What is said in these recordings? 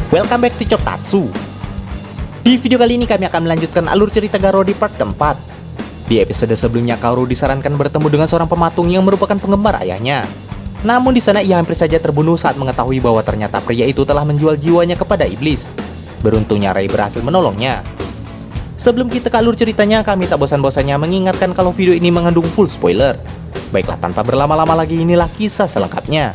Welcome back to Chop Tatsu. Di video kali ini kami akan melanjutkan alur cerita Garo di part keempat. Di episode sebelumnya Kaoru disarankan bertemu dengan seorang pematung yang merupakan penggemar ayahnya. Namun di sana ia hampir saja terbunuh saat mengetahui bahwa ternyata pria itu telah menjual jiwanya kepada iblis. Beruntungnya Ray berhasil menolongnya. Sebelum kita ke alur ceritanya, kami tak bosan-bosannya mengingatkan kalau video ini mengandung full spoiler. Baiklah, tanpa berlama-lama lagi, inilah kisah selengkapnya.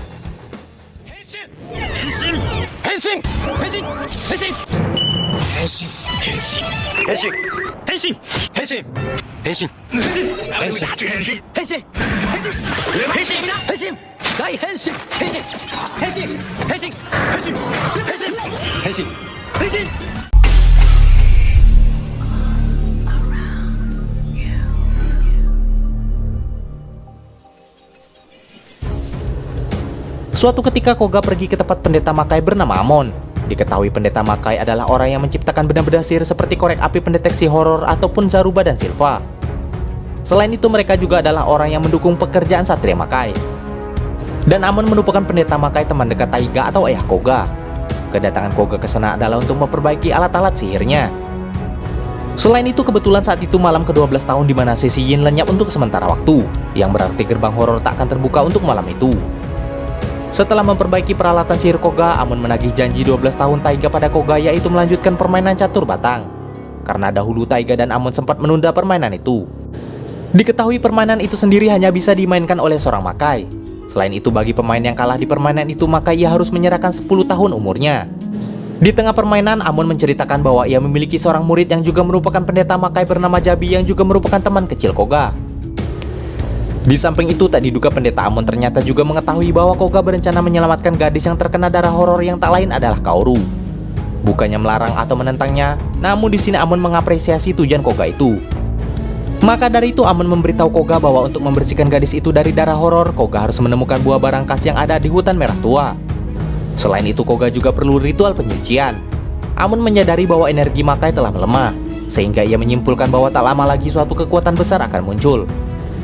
Suatu ketika Koga pergi ke tempat pendeta Makai bernama Amon. Diketahui pendeta Makai adalah orang yang menciptakan benda-benda sihir seperti korek api pendeteksi horor ataupun Zaruba dan Silva. Selain itu mereka juga adalah orang yang mendukung pekerjaan Satria Makai. Dan Amon merupakan pendeta Makai teman dekat Taiga atau ayah Koga. Kedatangan Koga ke sana adalah untuk memperbaiki alat-alat sihirnya. Selain itu kebetulan saat itu malam ke-12 tahun di mana sesi Yin lenyap untuk sementara waktu, yang berarti gerbang horor tak akan terbuka untuk malam itu. Setelah memperbaiki peralatan sihir Koga, Amon menagih janji 12 tahun Taiga pada Koga, yaitu melanjutkan permainan catur batang. Karena dahulu Taiga dan Amon sempat menunda permainan itu. Diketahui permainan itu sendiri hanya bisa dimainkan oleh seorang Makai. Selain itu bagi pemain yang kalah di permainan itu maka ia harus menyerahkan 10 tahun umurnya. Di tengah permainan, Amon menceritakan bahwa ia memiliki seorang murid yang juga merupakan pendeta Makai bernama Jabi yang juga merupakan teman kecil Koga. Di samping itu, tak diduga pendeta Amon ternyata juga mengetahui bahwa Koga berencana menyelamatkan gadis yang terkena darah horor yang tak lain adalah Kaoru. Bukannya melarang atau menentangnya, namun di sini Amon mengapresiasi tujuan Koga itu. Maka dari itu Amon memberitahu Koga bahwa untuk membersihkan gadis itu dari darah horor, Koga harus menemukan buah barangkas yang ada di hutan merah tua. Selain itu Koga juga perlu ritual penyucian. Amon menyadari bahwa energi Makai telah melemah, sehingga ia menyimpulkan bahwa tak lama lagi suatu kekuatan besar akan muncul.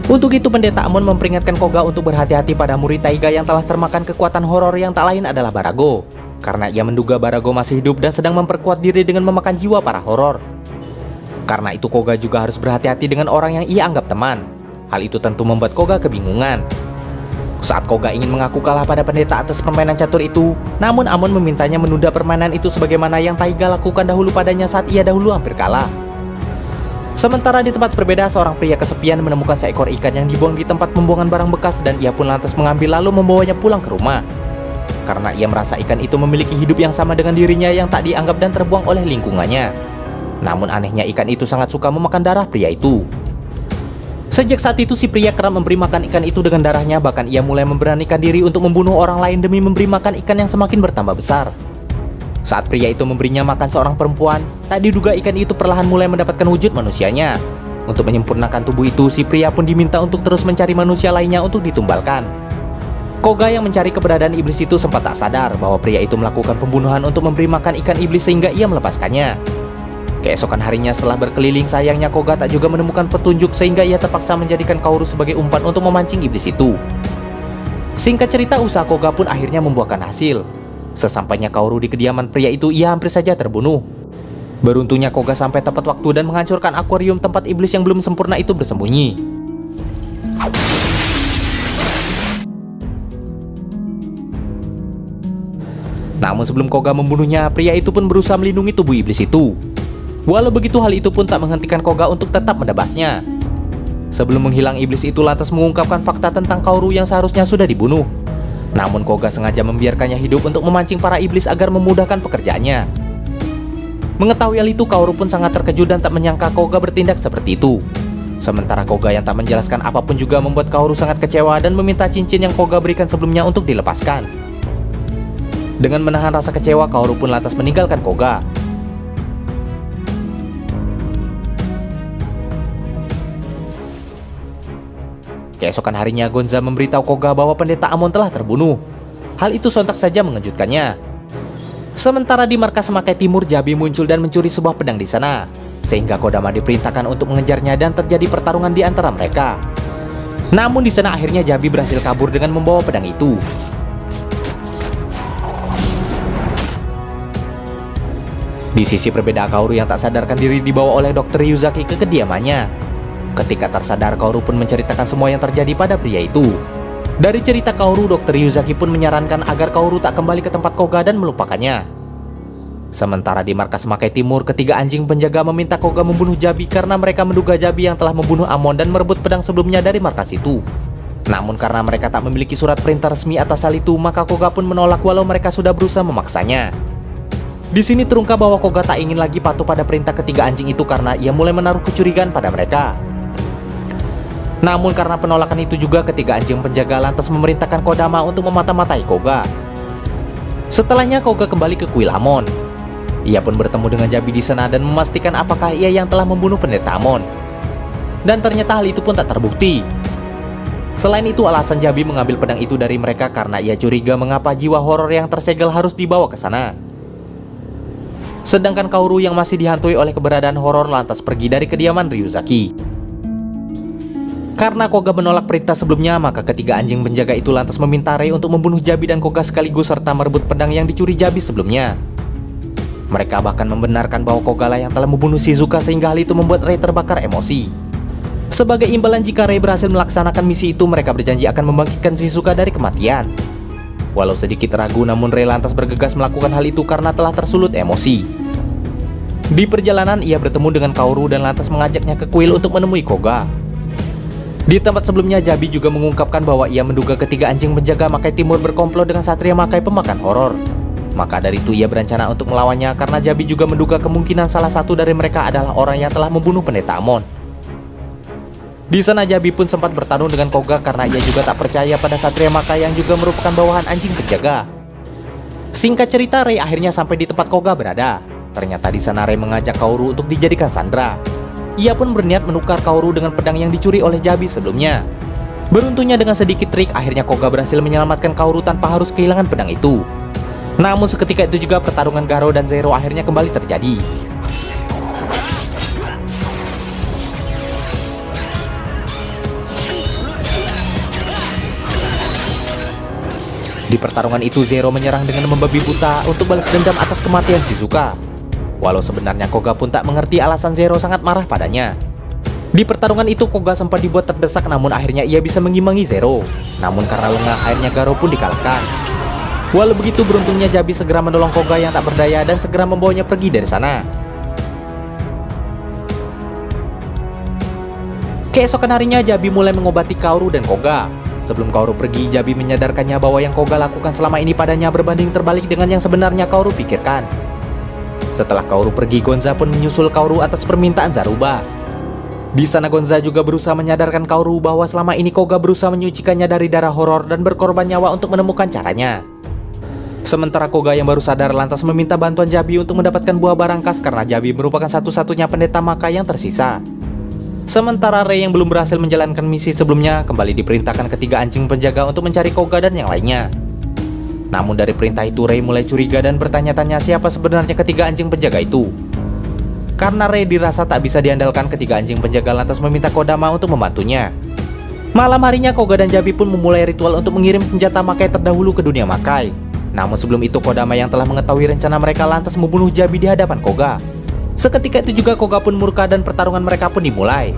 Untuk itu pendeta Amon memperingatkan Koga untuk berhati-hati pada murid Taiga yang telah termakan kekuatan horor yang tak lain adalah Barago. Karena ia menduga Barago masih hidup dan sedang memperkuat diri dengan memakan jiwa para horor. Karena itu Koga juga harus berhati-hati dengan orang yang ia anggap teman. Hal itu tentu membuat Koga kebingungan. Saat Koga ingin mengaku kalah pada pendeta atas permainan catur itu, namun Amon memintanya menunda permainan itu sebagaimana yang Taiga lakukan dahulu padanya saat ia dahulu hampir kalah. Sementara di tempat berbeda, seorang pria kesepian menemukan seekor ikan yang dibuang di tempat pembuangan barang bekas dan ia pun lantas mengambil lalu membawanya pulang ke rumah. Karena ia merasa ikan itu memiliki hidup yang sama dengan dirinya yang tak dianggap dan terbuang oleh lingkungannya. Namun anehnya ikan itu sangat suka memakan darah pria itu. Sejak saat itu si pria kerap memberi makan ikan itu dengan darahnya, bahkan ia mulai memberanikan diri untuk membunuh orang lain demi memberi makan ikan yang semakin bertambah besar. Saat pria itu memberinya makan seorang perempuan, tak diduga ikan itu perlahan mulai mendapatkan wujud manusianya. Untuk menyempurnakan tubuh itu, si pria pun diminta untuk terus mencari manusia lainnya untuk ditumbalkan. Koga yang mencari keberadaan iblis itu sempat tak sadar bahwa pria itu melakukan pembunuhan untuk memberi makan ikan iblis sehingga ia melepaskannya. Keesokan harinya setelah berkeliling, sayangnya Koga tak juga menemukan petunjuk sehingga ia terpaksa menjadikan Kaoru sebagai umpan untuk memancing iblis itu. Singkat cerita, usaha Koga pun akhirnya membuahkan hasil. Sesampainya Kaoru di kediaman pria itu, ia hampir saja terbunuh. Beruntungnya Koga sampai tepat waktu dan menghancurkan akuarium tempat iblis yang belum sempurna itu bersembunyi. Namun sebelum Koga membunuhnya, pria itu pun berusaha melindungi tubuh iblis itu. Walau begitu, hal itu pun tak menghentikan Koga untuk tetap menebasnya. Sebelum menghilang, iblis itu lantas mengungkapkan fakta tentang Kaoru yang seharusnya sudah dibunuh. Namun Koga sengaja membiarkannya hidup untuk memancing para iblis agar memudahkan pekerjaannya. Mengetahui hal itu, Kaoru pun sangat terkejut dan tak menyangka Koga bertindak seperti itu. Sementara Koga yang tak menjelaskan apapun juga membuat Kaoru sangat kecewa dan meminta cincin yang Koga berikan sebelumnya untuk dilepaskan. Dengan menahan rasa kecewa, Kaoru pun lantas meninggalkan Koga. Keesokan harinya, Gonza memberitahu Koga bahwa pendeta Amon telah terbunuh. Hal itu sontak saja mengejutkannya. Sementara di markas Makai Timur, Jabi muncul dan mencuri sebuah pedang di sana, sehingga Kodama diperintahkan untuk mengejarnya dan terjadi pertarungan di antara mereka. Namun di sana akhirnya Jabi berhasil kabur dengan membawa pedang itu. Di sisi berbeda, Kaoru yang tak sadarkan diri dibawa oleh Dr. Ryuzaki ke kediamannya. Ketika tersadar, Kaoru pun menceritakan semua yang terjadi pada pria itu. Dari cerita Kaoru, Dr. Ryuzaki pun menyarankan agar Kaoru tak kembali ke tempat Koga dan melupakannya. Sementara di markas Makai Timur, ketiga anjing penjaga meminta Koga membunuh Jabi karena mereka menduga Jabi yang telah membunuh Amon dan merebut pedang sebelumnya dari markas itu. Namun karena mereka tak memiliki surat perintah resmi atas hal itu, maka Koga pun menolak walau mereka sudah berusaha memaksanya. Di sini terungkap bahwa Koga tak ingin lagi patuh pada perintah ketiga anjing itu karena ia mulai menaruh kecurigaan pada mereka. Namun karena penolakan itu juga, ketiga anjing penjaga lantas memerintahkan Kodama untuk memata-matai Koga. Setelahnya Koga kembali ke kuil Amon. Ia pun bertemu dengan Jabi di sana dan memastikan apakah ia yang telah membunuh pendeta Amon. Dan ternyata hal itu pun tak terbukti. Selain itu, alasan Jabi mengambil pedang itu dari mereka karena ia curiga mengapa jiwa horor yang tersegel harus dibawa ke sana. Sedangkan Kaoru yang masih dihantui oleh keberadaan horor lantas pergi dari kediaman Ryuzaki. Karena Koga menolak perintah sebelumnya, maka ketiga anjing penjaga itu lantas meminta Rei untuk membunuh Jabi dan Koga sekaligus serta merebut pedang yang dicuri Jabi sebelumnya. Mereka bahkan membenarkan bahwa Koga lah yang telah membunuh Shizuka sehingga hal itu membuat Rei terbakar emosi. Sebagai imbalan jika Rei berhasil melaksanakan misi itu, mereka berjanji akan membangkitkan Shizuka dari kematian. Walau sedikit ragu, namun Rei lantas bergegas melakukan hal itu karena telah tersulut emosi. Di perjalanan, ia bertemu dengan Kaoru dan lantas mengajaknya ke kuil untuk menemui Koga. Di tempat sebelumnya, Jabi juga mengungkapkan bahwa ia menduga ketiga anjing penjaga Makai Timur berkomplot dengan Satria Makai pemakan horor. Maka dari itu ia berencana untuk melawannya karena Jabi juga menduga kemungkinan salah satu dari mereka adalah orang yang telah membunuh pendeta Amon. Di sana Jabi pun sempat bertarung dengan Koga karena ia juga tak percaya pada Satria Makai yang juga merupakan bawahan anjing penjaga. Singkat cerita, Rei akhirnya sampai di tempat Koga berada. Ternyata di sana Rei mengajak Kaoru untuk dijadikan sandera. Ia pun berniat menukar Kaoru dengan pedang yang dicuri oleh Jabi sebelumnya. Beruntungnya dengan sedikit trik, akhirnya Koga berhasil menyelamatkan Kaoru tanpa harus kehilangan pedang itu. Namun seketika itu juga pertarungan Garo dan Zero akhirnya kembali terjadi. Di pertarungan itu, Zero menyerang dengan membabi buta untuk balas dendam atas kematian Shizuka. Walau sebenarnya Koga pun tak mengerti alasan Zero sangat marah padanya. Di pertarungan itu Koga sempat dibuat terdesak, namun akhirnya ia bisa mengimbangi Zero. Namun karena lengah, akhirnya Garo pun dikalahkan. Walau begitu, beruntungnya Jabi segera menolong Koga yang tak berdaya dan segera membawanya pergi dari sana. Keesokan harinya Jabi mulai mengobati Kaoru dan Koga. Sebelum Kaoru pergi, Jabi menyadarkannya bahwa yang Koga lakukan selama ini padanya berbanding terbalik dengan yang sebenarnya Kaoru pikirkan. Setelah Kaoru pergi, Gonza pun menyusul Kaoru atas permintaan Zaruba. Di sana Gonza juga berusaha menyadarkan Kaoru bahwa selama ini Koga berusaha menyucikannya dari darah horor dan berkorban nyawa untuk menemukan caranya. Sementara Koga yang baru sadar lantas meminta bantuan Jabi untuk mendapatkan buah barangkas karena Jabi merupakan satu-satunya pendeta Makai yang tersisa. Sementara Rei yang belum berhasil menjalankan misi sebelumnya kembali diperintahkan ketiga anjing penjaga untuk mencari Koga dan yang lainnya. Namun dari perintah itu Rei mulai curiga dan bertanya-tanya siapa sebenarnya ketiga anjing penjaga itu. Karena Rei dirasa tak bisa diandalkan, ketiga anjing penjaga lantas meminta Kodama untuk membantunya. Malam harinya Koga dan Jabi pun memulai ritual untuk mengirim senjata Makai terdahulu ke dunia Makai. Namun sebelum itu Kodama yang telah mengetahui rencana mereka lantas membunuh Jabi di hadapan Koga. Seketika itu juga Koga pun murka dan pertarungan mereka pun dimulai.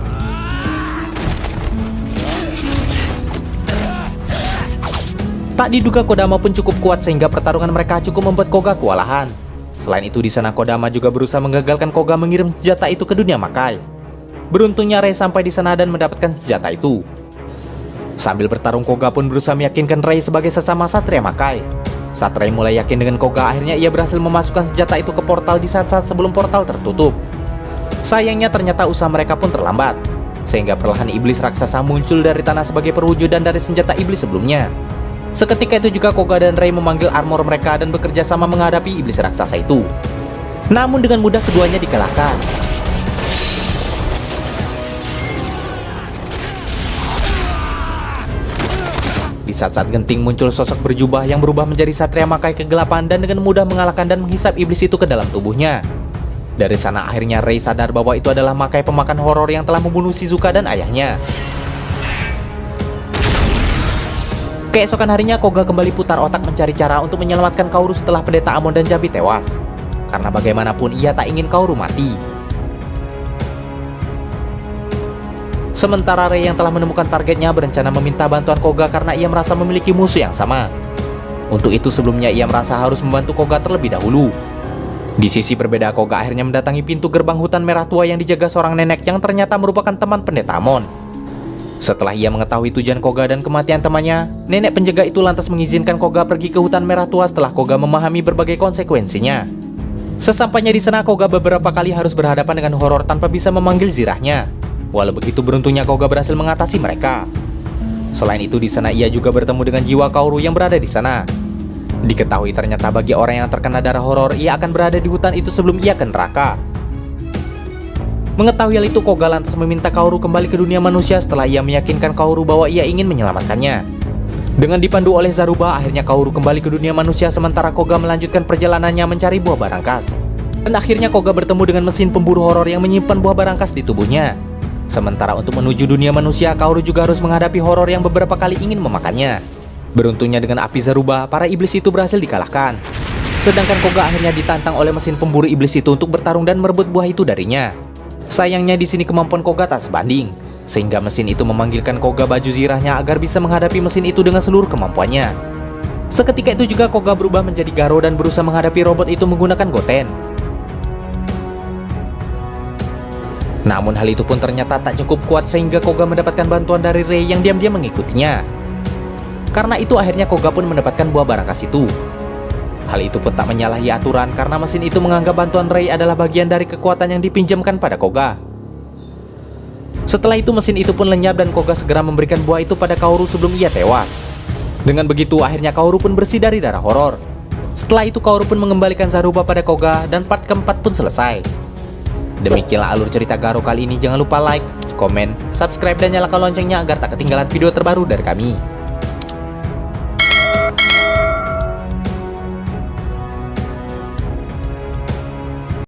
Tak diduga Kodama pun cukup kuat sehingga pertarungan mereka cukup membuat Koga kewalahan. Selain itu di sana Kodama juga berusaha menggagalkan Koga mengirim senjata itu ke dunia Makai. Beruntungnya Rei sampai di sana dan mendapatkan senjata itu. Sambil bertarung Koga pun berusaha meyakinkan Rei sebagai sesama Satria Makai. Saat Rei mulai yakin dengan Koga, akhirnya ia berhasil memasukkan senjata itu ke portal di saat-saat sebelum portal tertutup. Sayangnya ternyata usaha mereka pun terlambat, sehingga perlahan iblis raksasa muncul dari tanah sebagai perwujudan dari senjata iblis sebelumnya. Seketika itu juga Koga dan Rei memanggil armor mereka dan bekerja sama menghadapi iblis raksasa itu. Namun dengan mudah keduanya dikalahkan. Di saat-saat genting muncul sosok berjubah yang berubah menjadi Satria Makai kegelapan dan dengan mudah mengalahkan dan menghisap iblis itu ke dalam tubuhnya. Dari sana akhirnya Rei sadar bahwa itu adalah Makai pemakan horor yang telah membunuh Shizuka dan ayahnya. Keesokan harinya Koga kembali putar otak mencari cara untuk menyelamatkan Kaoru setelah pendeta Amon dan Jabi tewas. karena bagaimanapun ia tak ingin Kaoru mati. Sementara Rei yang telah menemukan targetnya berencana meminta bantuan Koga karena ia merasa memiliki musuh yang sama. Untuk itu sebelumnya ia merasa harus membantu Koga terlebih dahulu. Di sisi berbeda, Koga akhirnya mendatangi pintu gerbang hutan merah tua yang dijaga seorang nenek yang ternyata merupakan teman pendeta Amon. Setelah ia mengetahui tujuan Koga dan kematian temannya, nenek penjaga itu lantas mengizinkan Koga pergi ke hutan merah tua setelah Koga memahami berbagai konsekuensinya. Sesampainya di sana, Koga beberapa kali harus berhadapan dengan horor tanpa bisa memanggil zirahnya. Walau begitu beruntungnya Koga berhasil mengatasi mereka. Selain itu di sana ia juga bertemu dengan jiwa Kaoru yang berada di sana. Diketahui ternyata bagi orang yang terkena darah horor, ia akan berada di hutan itu sebelum ia ke neraka. Mengetahui hal itu, Koga lantas meminta Kaoru kembali ke dunia manusia setelah ia meyakinkan Kaoru bahwa ia ingin menyelamatkannya. Dengan dipandu oleh Zaruba, akhirnya Kaoru kembali ke dunia manusia sementara Koga melanjutkan perjalanannya mencari buah barangkas. Dan akhirnya Koga bertemu dengan mesin pemburu horor yang menyimpan buah barangkas di tubuhnya. Sementara untuk menuju dunia manusia, Kaoru juga harus menghadapi horor yang beberapa kali ingin memakannya. Beruntungnya dengan api Zaruba, para iblis itu berhasil dikalahkan. Sedangkan Koga akhirnya ditantang oleh mesin pemburu iblis itu untuk bertarung dan merebut buah itu darinya. Sayangnya di sini kemampuan Koga tak sebanding, sehingga mesin itu memanggilkan Koga baju zirahnya agar bisa menghadapi mesin itu dengan seluruh kemampuannya. Seketika itu juga Koga berubah menjadi Garo dan berusaha menghadapi robot itu menggunakan Goten. Namun hal itu pun ternyata tak cukup kuat sehingga Koga mendapatkan bantuan dari Rei yang diam-diam mengikutinya. Karena itu akhirnya Koga pun mendapatkan buah barangkas itu. Hal itu pun tak menyalahi aturan karena mesin itu menganggap bantuan Rei adalah bagian dari kekuatan yang dipinjamkan pada Koga. Setelah itu mesin itu pun lenyap dan Koga segera memberikan buah itu pada Kaoru sebelum ia tewas. Dengan begitu akhirnya Kaoru pun bersih dari darah horor. Setelah itu Kaoru pun mengembalikan Zaruba pada Koga dan part keempat pun selesai. Demikianlah alur cerita Garo kali ini. Jangan lupa like, komen, subscribe dan nyalakan loncengnya agar tak ketinggalan video terbaru dari kami.